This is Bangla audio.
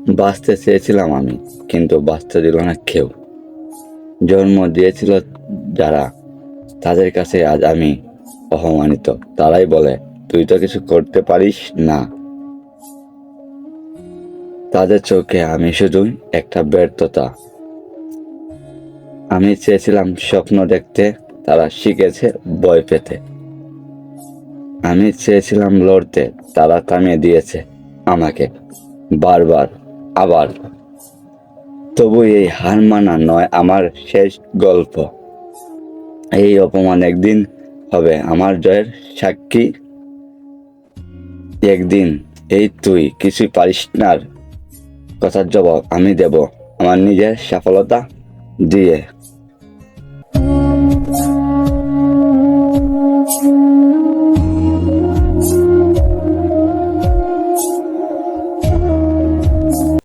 বাঁচতে চেয়েছিলাম আমি, কিন্তু বাঁচতে দিল না কেউ। জন্ম দিয়েছিল যারা, তাদের কাছে আজ আমি অপমানিত। তারাই বলে, তুই তো কিছু করতে পারিস না। তাদের চোখে আমি শুধুই একটা ব্যর্থতা। আমি চেয়েছিলাম স্বপ্ন দেখতে, তারা শিখেছে ভয় পেতে। আমি চেয়েছিলাম লড়তে, তারা থামিয়ে দিয়েছে আমাকে বারবার। আবার তবু এই হার মানা নয় আমার শেষ গল্প। এই অপমান একদিন হবে আমার জয়ের সাক্ষী। একদিন এই তুই কিছুই পারিস নার কথার জবাব আমি দেব আমার নিজের সফলতা দিয়ে।